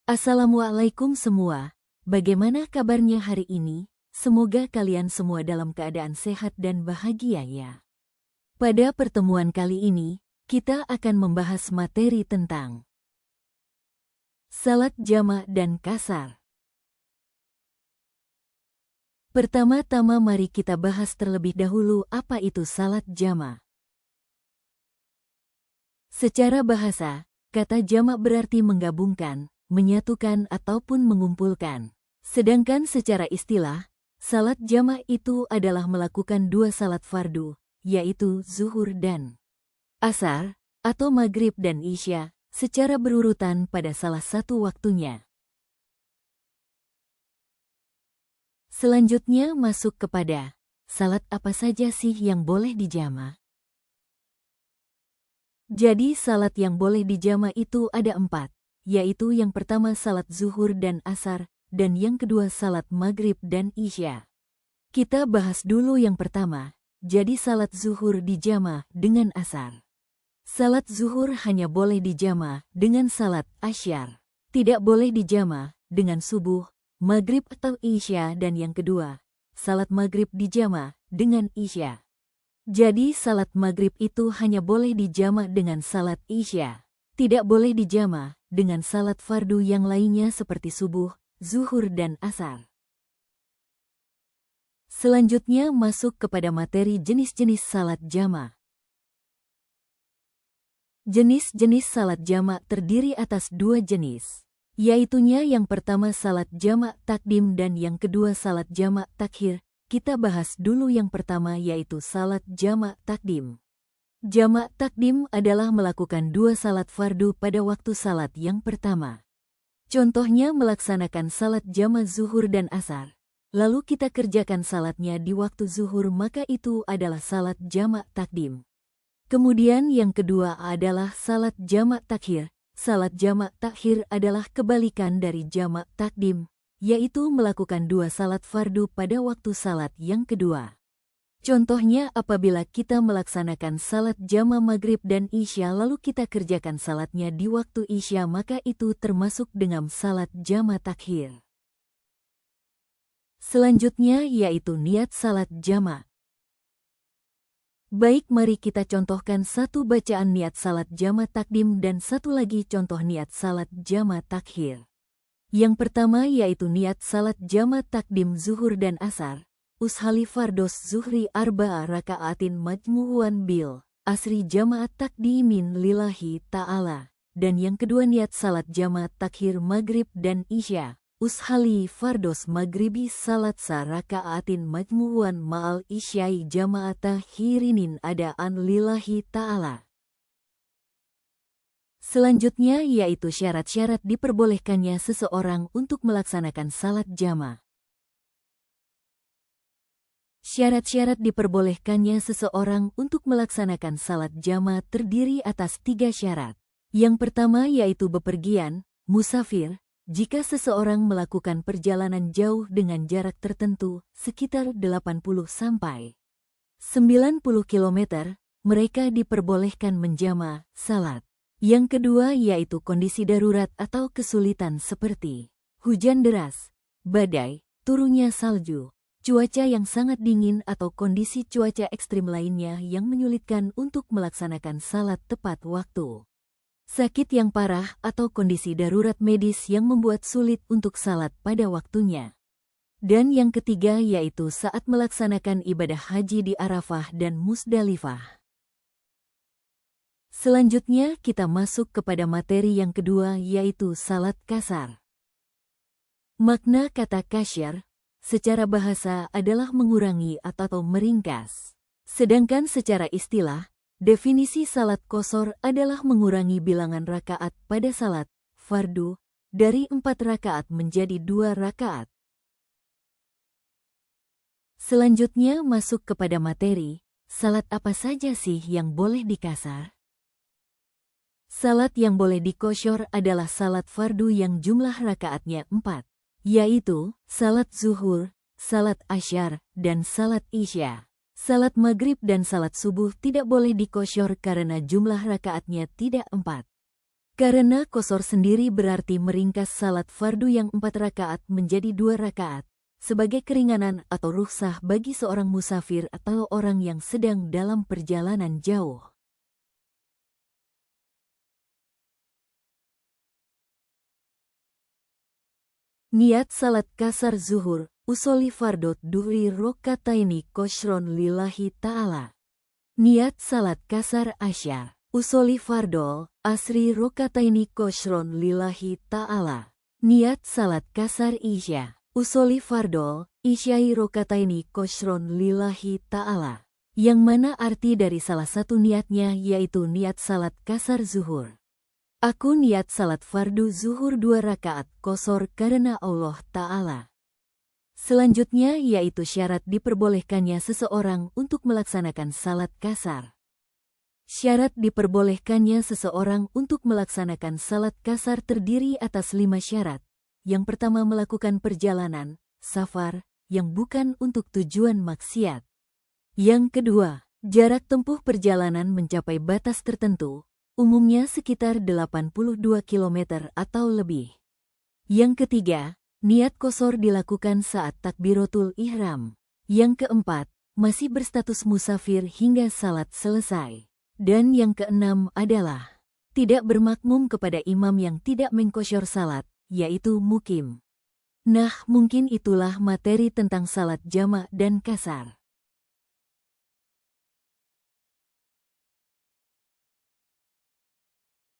Assalamualaikum semua, bagaimana kabarnya hari ini? Semoga kalian semua dalam keadaan sehat dan bahagia ya. Pada pertemuan kali ini, kita akan membahas materi tentang salat jamak dan kasar. Pertama-tama mari kita bahas terlebih dahulu apa itu salat jamak. Secara bahasa, kata jamak berarti menggabungkan, menyatukan ataupun mengumpulkan. Sedangkan secara istilah, salat jamak itu adalah melakukan dua salat fardu, yaitu zuhur dan asar, atau maghrib dan isya, secara berurutan pada salah satu waktunya. Selanjutnya masuk kepada, salat apa saja sih yang boleh dijamak? Jadi salat yang boleh dijamak itu ada 4, yaitu yang pertama salat zuhur dan asar, dan yang kedua salat maghrib dan isya. Kita bahas dulu yang pertama, jadi salat zuhur dijamak dengan asar. Salat zuhur hanya boleh dijamak dengan salat asyar. Tidak boleh dijamak dengan subuh, maghrib atau isya, dan yang kedua, salat maghrib dijamak dengan isya. Jadi salat maghrib itu hanya boleh dijamak dengan salat isya. Tidak boleh dijamak dengan salat fardu yang lainnya seperti subuh, zuhur dan asar. Selanjutnya masuk kepada materi jenis-jenis salat jamak. Jenis-jenis salat jamak terdiri atas 2 jenis, yaitunya yang pertama salat jamak takdim dan yang kedua salat jamak takhir. Kita bahas dulu yang pertama yaitu salat jamak takdim. Jamak takdim adalah melakukan 2 salat fardu pada waktu salat yang pertama. Contohnya melaksanakan salat jamak zuhur dan asar. Lalu kita kerjakan salatnya di waktu zuhur, maka itu adalah salat jamak takdim. Kemudian yang kedua adalah salat jamak takhir. Salat jamak takhir adalah kebalikan dari jamak takdim, yaitu melakukan 2 salat fardu pada waktu salat yang kedua. Contohnya apabila kita melaksanakan salat jamak maghrib dan isya lalu kita kerjakan salatnya di waktu isya, maka itu termasuk dengan salat jamak takhir. Selanjutnya yaitu niat salat jamak. Baik, mari kita contohkan satu bacaan niat salat jamak takdim dan satu lagi contoh niat salat jamak takhir. Yang pertama yaitu niat salat jamak takdim zuhur dan asar. Ushali fardos zuhri arba'a raka'atin majmu'an bil asri jama'at takdimin lillahi ta'ala. Dan yang kedua niat salat jamak takhir maghrib dan isya. Ushali fardos maghribi salat saraka'atin majmu'an ma'al isyai jama'ata hirinin adaan lillahi ta'ala. Selanjutnya yaitu syarat-syarat diperbolehkannya seseorang untuk melaksanakan salat jamak. Syarat-syarat diperbolehkannya seseorang untuk melaksanakan salat jamak terdiri atas 3 syarat. Yang pertama yaitu bepergian, musafir. Jika seseorang melakukan perjalanan jauh dengan jarak tertentu, sekitar 80 sampai 90 km, mereka diperbolehkan menjamak salat. Yang kedua yaitu kondisi darurat atau kesulitan seperti hujan deras, badai, turunnya salju, cuaca yang sangat dingin atau kondisi cuaca ekstrim lainnya yang menyulitkan untuk melaksanakan salat tepat waktu. Sakit yang parah atau kondisi darurat medis yang membuat sulit untuk salat pada waktunya. Dan yang ketiga yaitu saat melaksanakan ibadah haji di Arafah dan Musdalifah. Selanjutnya kita masuk kepada materi yang kedua yaitu salat kasar. Makna kata kasyar secara bahasa adalah mengurangi atau meringkas. Sedangkan secara istilah, definisi salat qashar adalah mengurangi bilangan rakaat pada salat fardu dari 4 rakaat menjadi 2 rakaat. Selanjutnya masuk kepada materi, salat apa saja sih yang boleh dikasar? Salat yang boleh dikosyar adalah salat fardu yang jumlah rakaatnya 4, yaitu salat zuhur, salat asyar, dan salat isya. Salat maghrib dan salat subuh tidak boleh dikosyar karena jumlah rakaatnya tidak 4. Karena qasar sendiri berarti meringkas salat fardu yang 4 rakaat menjadi 2 rakaat, sebagai keringanan atau rukhsah bagi seorang musafir atau orang yang sedang dalam perjalanan jauh. Niat salat qasar zuhur, usolli fardot duhri rokataini koshron lillahi ta'ala. Niat salat qasar asyar, usolli fardol, asri rokataini koshron lillahi ta'ala. Niat salat qasar isya, usolli fardol, isyai rokataini koshron lillahi ta'ala. Yang mana arti dari salah satu niatnya yaitu niat salat qasar zuhur. Aku niat salat fardu zuhur 2 rakaat qasar karena Allah Ta'ala. Selanjutnya yaitu syarat diperbolehkannya seseorang untuk melaksanakan salat qasar. Syarat diperbolehkannya seseorang untuk melaksanakan salat qasar terdiri atas 5 syarat. Yang pertama melakukan perjalanan, safar, yang bukan untuk tujuan maksiat. Yang kedua, jarak tempuh perjalanan mencapai batas tertentu, umumnya sekitar 82 km atau lebih. Yang ketiga, niat qasar dilakukan saat takbiratul ihram. Yang keempat, masih berstatus musafir hingga salat selesai. Dan yang keenam adalah tidak bermakmum kepada imam yang tidak mengqasar salat, yaitu mukim. Nah, mungkin itulah materi tentang salat jamak dan qasar.